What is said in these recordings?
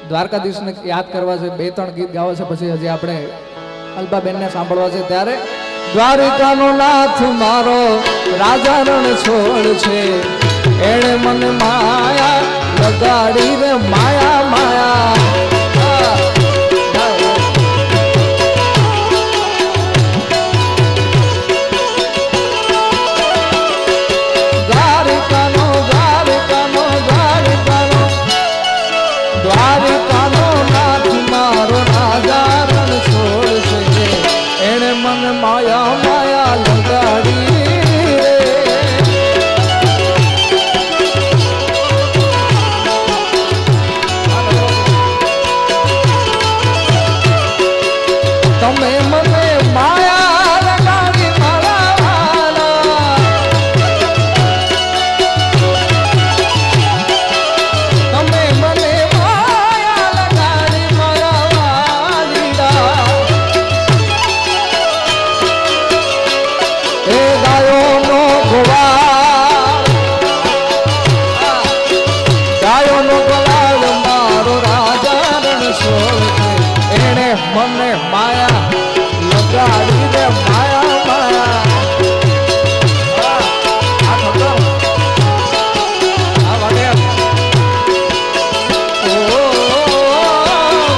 દ્વારકાધીશને યાદ કરવા છે, 2-3 ગીત ગાવા છે, પછી હજી આપણે અલ્પાબેનને સાંભળવા છે. ત્યારે દ્વારિકાનો નાથ મારો રાજા રણ છોડ છે, એણે મને માયા લગાડી રે માયા માયા. દ્વારિકાનો નાથ મારો રાજા રણ છોડ છે, એણે મને માયા માયા લગાડી રે. તમે મને માયા લગાડી મારા વાલા, તમે મને માયા લગાડી મારા વાલીડા. એ ગાયોનો ગોવાળ, ગાયોનો ગોવાળ મારો રાજા રણ છોડ છે, એણે મને માયા લગાડી રે માયા માયા.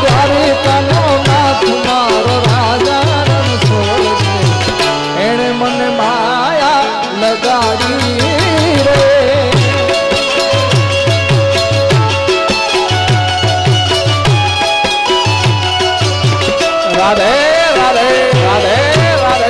દ્વારિકાનો નાથ મારો રાજા રણ છોડ છે, એણે મને માયા લગાડી રે. રાધે રાધે રાધે રાધે.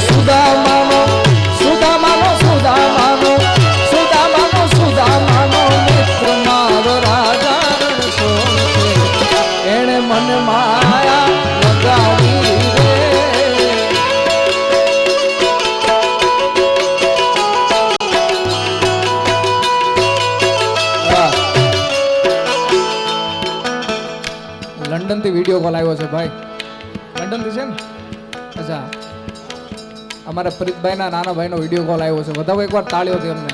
સુદામાનો સુદામાનો સુદામાનો સુદામાનો સુદામાનો મિત્ર મારો રાજા રણ છોડ છે, એણે મને માયા લગાડી રે. લંડન થી વિડીયો કોલ આવ્યો છે ભાઈ, લંડન થી છે ને? અચ્છા, અમારા પ્રીતભાઈ ના નાના ભાઈ નો વિડીયો કોલ આવ્યો છે, વધાવો એકવાર તાળીઓથી અમને.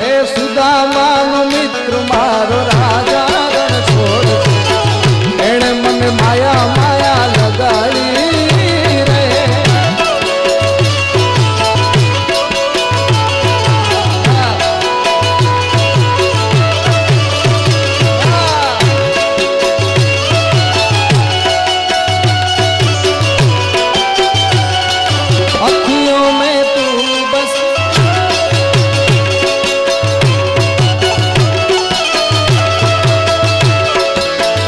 એ સુદામાનો મિત્ર મારો રાજા રણ છોડ છે, એણે મને માયા માયા લગાડી રે. अखियों में तू बस,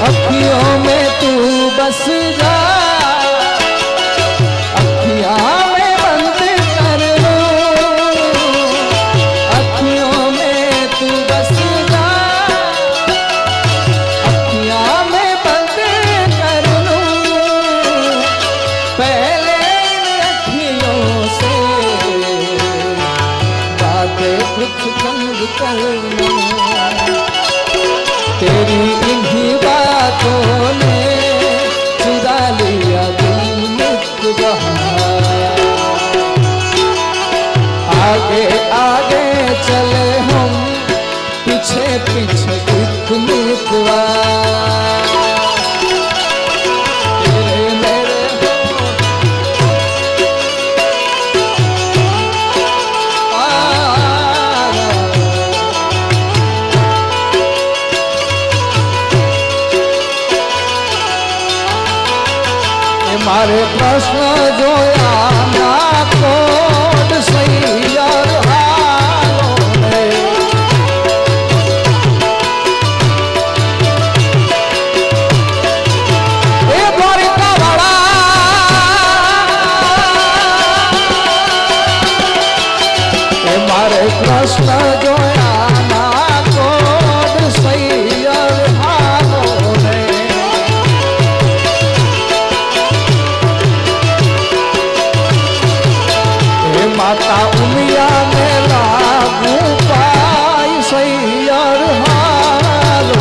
अखियों में तू बस जा, अखियां में बंद कर लो, अखियों में तू बस जा, अखियां में बंद कर लो, पहले कुछ तंग करना, तेरी इन्हीं बातों ने चुरा लिया दिल मुस्कुराया. आगे आगे चले हम, पीछे पीछे इतनी दुआ. मारे प्रश्न जोया ना कोड सही और हालों में કૃષ્ણ જોયા ના કોડ સૈયર હારો રે હે માતા ઉમિયા ને લાગુ પાય સૈયર હારો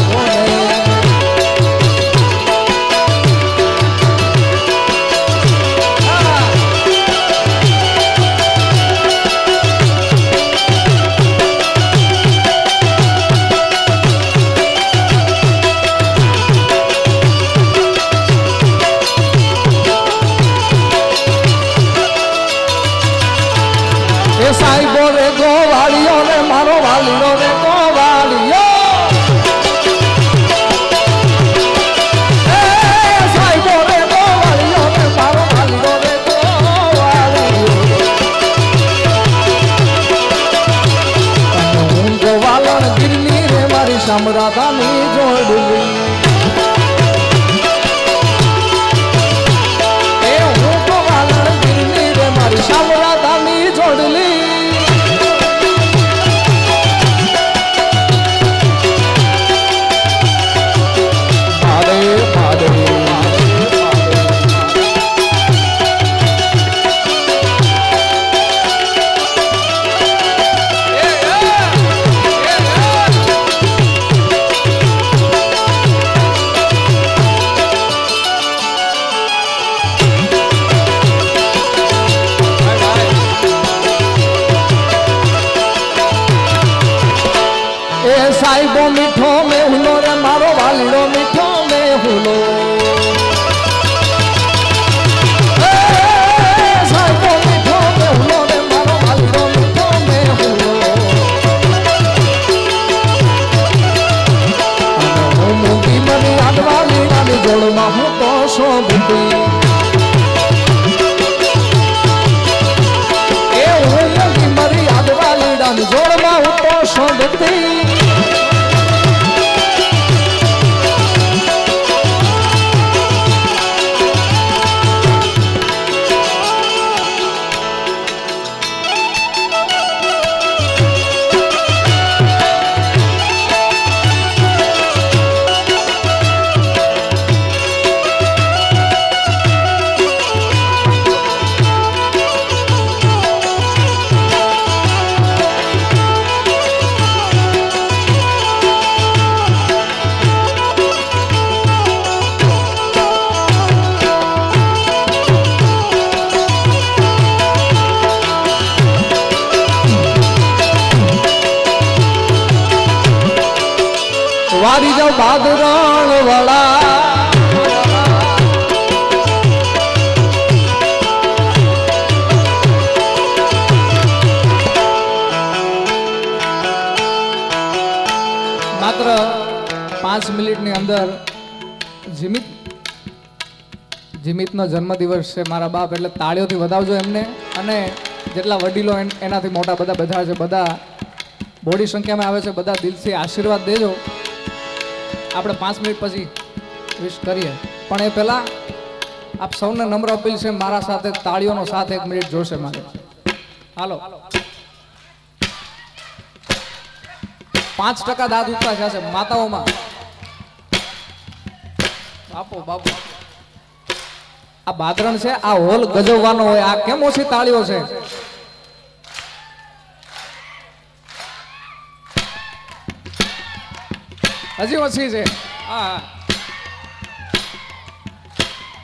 રે સાહેબો રે ગોવાળિયો રે મારો વાલીનો રે ગોવાળિયો સાહેબો રે ગોવાળિયો રે મારો વાલીનો રે ગોવાળિયો હું ગોવાલણ ગીરની રે મારી સામરાધાની જોડલી હું ગોવાલણ ગીરની રે મારી સામરાધાની જોડલી साहिबो मीठो में हुलो रे मारो वालीड़ो मीठो में हुलो साहिबो मीठो में हुलो रे मारो वालीड़ो मीठो में हुलो હું મૂકી મને આડવાલી નાની જોડમાં હું તો શોભતી એ હું મૂકી મારી આડવાલી નાની જોડમાં હું તો શોભતી વારી જાવ બાદરણ વાળા માત્ર 5 મિનિટની અંદર જીમિતનો જન્મદિવસ છે મારા બાપ એટલે તાળીઓથી વધાવજો એમને અને જેટલા વડીલો એનાથી મોટા બધા છે બધા બોડી સંખ્યામાં આવે છે બધા દિલથી આશીર્વાદ દેજો આપણે 5 મિનિટ પછી વિશ કરીએ પણ એ પહેલા આપ સૌને નમ્ર અપીલ છે મારા સાથે તાળીઓનો સાથ 1 મિનિટ જોશે મારે હાલો 5% દાદ ઉઠતા છે માતાઓમાં બાપો આ બાદરણ છે આ હોલ ગજવવાનો હોય આ કેમ ઓછી તાળીઓ છે હજી ઓછી છે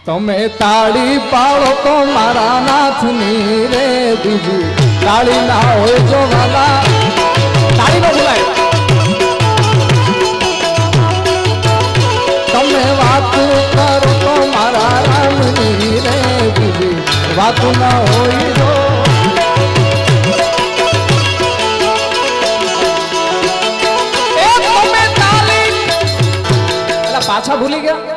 તમે તાળી પાડો તો મારા નાથની રે બીજી તાળી ના હોય જો વાલા તાળી નો બોલાય તમે વાત કરો તો મારા રામની રે બીજી વાત ના હોય જો પાછા ભૂલી ગયા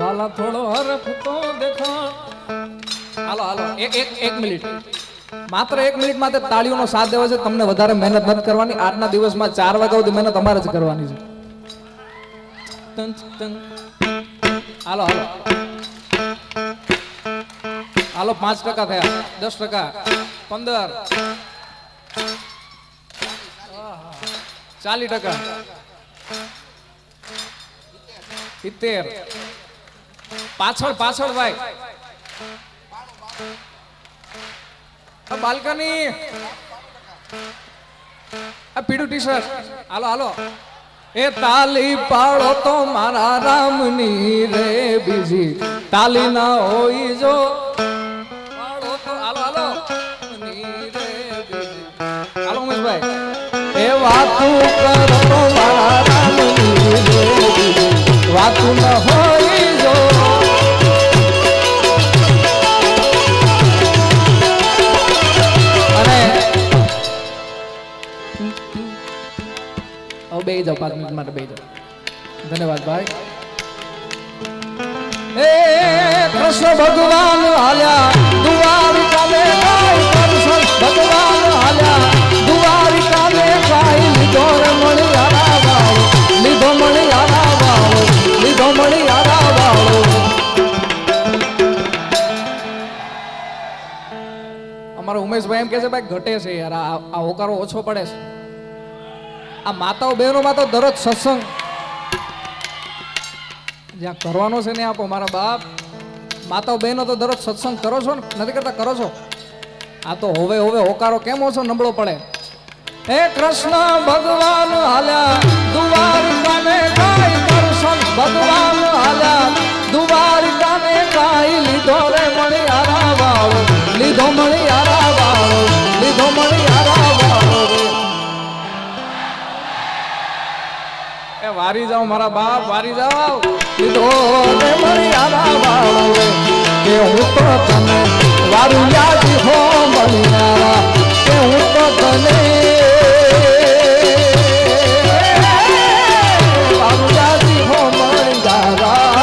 વાલા થોડો હરફ તો દેખો હાલો એક મિનિટ માત્ર 1 મિનિટ માટે તાળીઓનો સાથ દેવો છે તમને વધારે મહેનત નથી કરવાની આજના દિવસમાં 4 વાગ્યા સુધી મહેનત તમારે જ કરવાની છે હાલો હાલો 5% થયા 10%, 15, 40%, 70, પાછળ પાછળ ભાઈ બાલ્કની આ પીળું ટી શર્ટ હાલો હાલો એ તાલી પાડો તો મારા રામની રે બીજી તાલી ના હોય જો પાડો તો હાલો હાલો હાલો ઉમેશભાઈ એ વાતું કરો તો મારા રામની રે બીજી વાતું ન હોય જો બે જાઓ 5 મિનિટ માટે બે જાઓ ધન્યવાદ ભાઈ એ કૃષ્ણ ભગવાન હાલ્યા દ્વારિકા મે કાઈ કૃષ્ણ ભગવાન હાલ્યા દ્વારિકા મે કાઈ લીધો રે મણી આરા વાળો લીધો મણી આરા વાળો લીધો મણી આરા વાળો અમારો ઉમેશભાઈ એમ કહે છે ભાઈ ઘટે છે યાર આ હોકારો ઓછો પડે છે આ માતાઓ બહેનો માં તો દરરોજ સત્સંગ જ્યાં કરવાનો છે ને આપો મારા બાપ માતાઓ બહેનો તો દરરોજ સત્સંગ કરો છો ને નથી કરતા કરો છો આ તો હવે હવે હોકારો કેમ ઓછો નબળો પડે હે કૃષ્ણ ભગવાન હાલ્યા દ્વારિકા ને કાઈ કૃષ્ણ ભગવાન હાલ્યા દ્વારિકા ને કાઈ લીધો રે મણી આરા વાળો લીધો મણી આરા વાળો લીધો મણી આરા વાળો એ વારી જાઓ મારા બાપ વારી જાઓ લીધો રે મણી આરા વાળો કે હું તો તને વારું યાદ હો મણી આરા કે હું તો તને વારું યાદ હો મણી આરા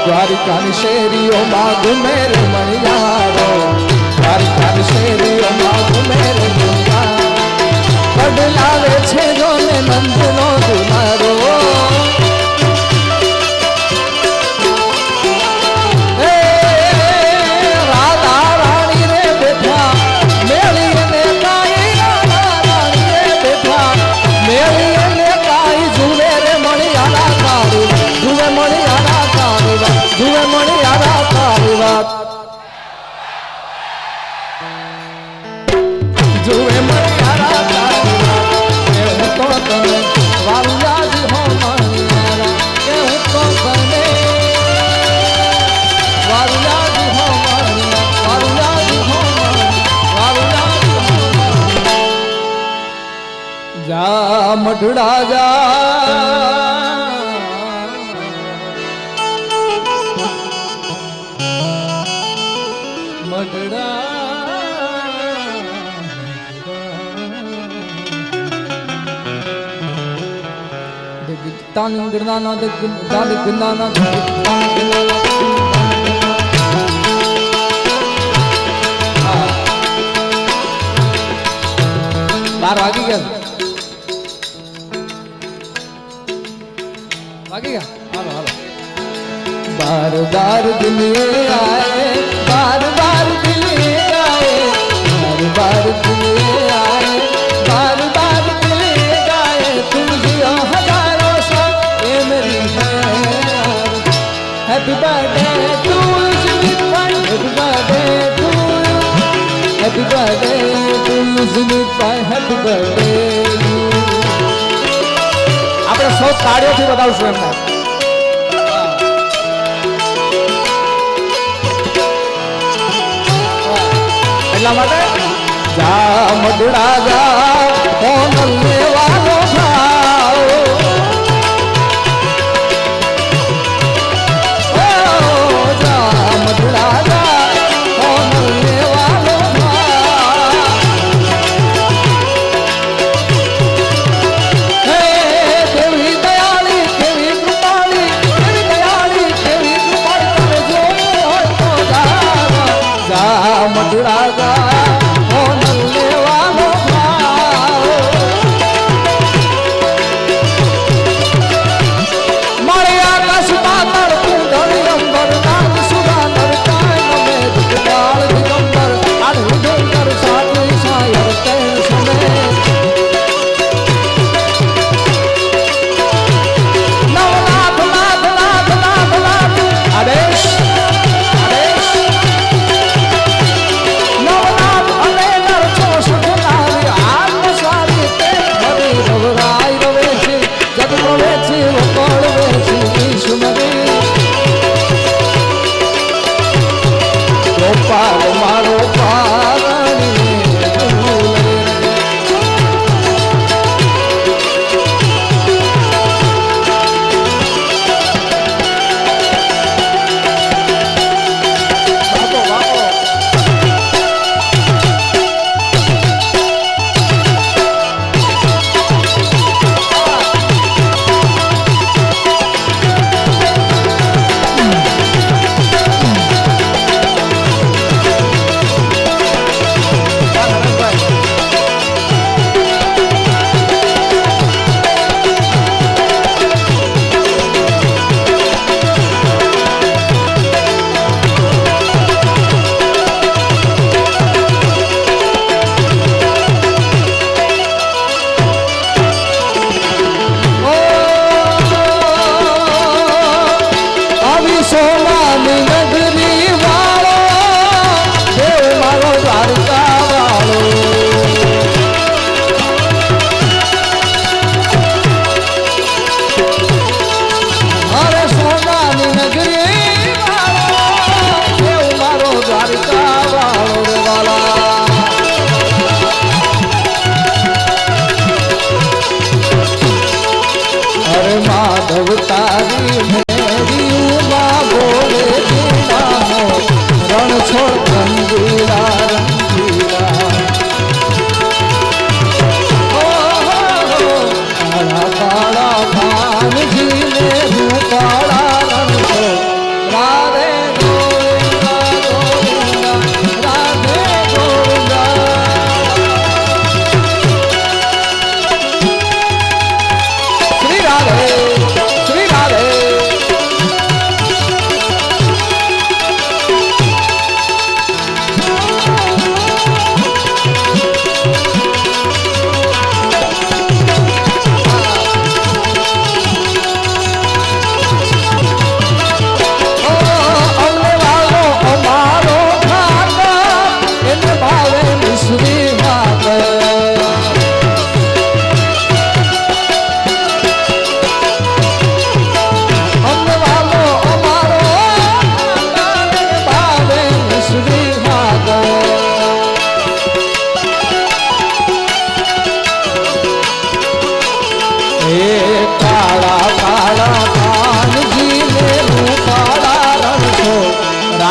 દ્વારિકાની શેરીઓમાં ઘૂમે રે મણિયારો દ્વારિકાની શેરીઓમાં ઘૂમે રે મણિયારો બદલાવે છે જોને નંદનો દુલારો રાધા રાણી રે બેઠા મેળીને કાઈ રાધા રાણી રે બેઠા મેળીને કાઈ જુએ રે મણિયારા કાળી જુએ મણિયારા જુએ મણી આરા તારી વાત જુએ મણી આરા તારી વાત કે હું તો તને વારું યાદ હો મણી આરા કે હું તો તને વારું યાદ હો મણી વારું યાદ હો મણી વારું યાદ હો મણી જા મઢડા જા Tanning granana de granana बार वागी क्या हालो हालो बार बार दिन आए बार बार दिन आए बार बार दिन आए बार बार दिन आए तुम जियो हजारों साल ये मेरी है happy birthday to you happy birthday to happy birthday to you happy birthday આપણે સૌ તાળીઓથી વધાવશું એમને એટલા માટે જા મધુડા જા કોણ લેવાનો થાઓ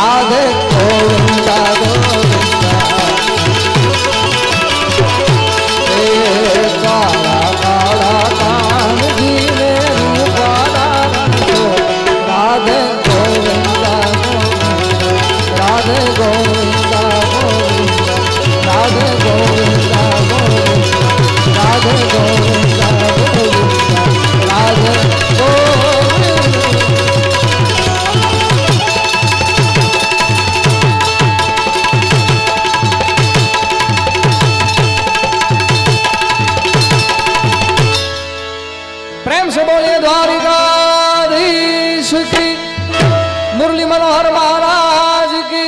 राधे गोविंदा गोविंदा काला काला कान जी ने रूपाला राधे गोविंदा राधे गोविंदा गोविंदा राधे गोविंदा गोविंदा राधे गोविंदा गोविंदा राधे प्रेम से बोलिए द्वारिकाधीश की, मुरली मनोहर महाराज की।